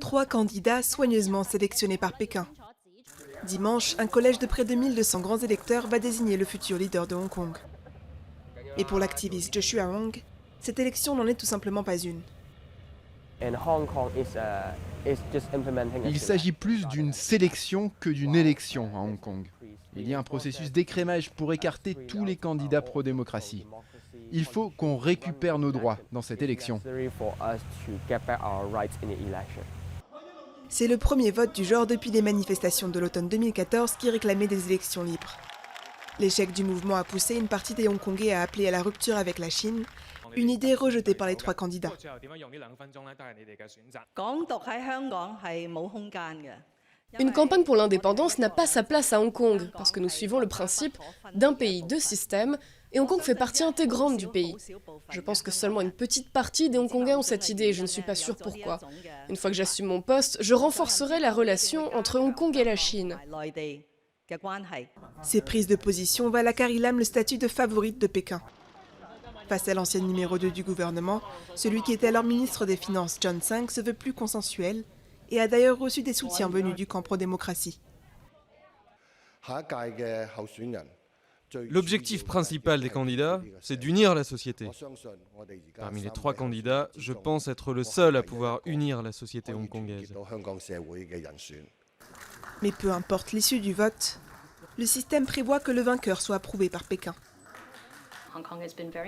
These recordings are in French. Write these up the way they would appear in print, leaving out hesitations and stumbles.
3 candidats soigneusement sélectionnés par Pékin. Dimanche, un collège de près de 1200 grands électeurs va désigner le futur leader de Hong Kong. Et pour l'activiste Joshua Wong, cette élection n'en est tout simplement pas une. Il s'agit plus d'une sélection que d'une élection à Hong Kong. Il y a un processus d'écrémage pour écarter tous les candidats pro-démocratie. Il faut qu'on récupère nos droits dans cette élection. C'est le premier vote du genre depuis les manifestations de l'automne 2014 qui réclamaient des élections libres. L'échec du mouvement a poussé une partie des Hongkongais à appeler à la rupture avec la Chine, une idée rejetée par les 3 candidats. Une campagne pour l'indépendance n'a pas sa place à Hong Kong, parce que nous suivons le principe d'un pays, 2 systèmes, et Hong Kong fait partie intégrante du pays. Je pense que seulement une petite partie des Hongkongais ont cette idée, et je ne suis pas sûre pourquoi. Une fois que j'assume mon poste, je renforcerai la relation entre Hong Kong et la Chine. Ces prises de position valent à Carrie Lam le statut de favorite de Pékin. Face à l'ancien numéro 2 du gouvernement, celui qui était alors ministre des Finances, John Tsang, se veut plus consensuel et a d'ailleurs reçu des soutiens venus du camp pro-démocratie. L'objectif principal des candidats, c'est d'unir la société. Parmi les 3 candidats, je pense être le seul à pouvoir unir la société hongkongaise. Mais peu importe l'issue du vote, le système prévoit que le vainqueur soit approuvé par Pékin.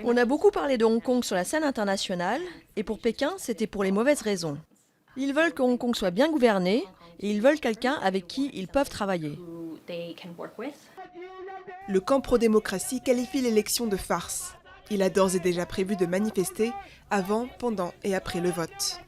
On a beaucoup parlé de Hong Kong sur la scène internationale, et pour Pékin, c'était pour les mauvaises raisons. Ils veulent que Hong Kong soit bien gouverné, et ils veulent quelqu'un avec qui ils peuvent travailler. Le camp pro-démocratie qualifie l'élection de farce. Il a d'ores et déjà prévu de manifester avant, pendant et après le vote.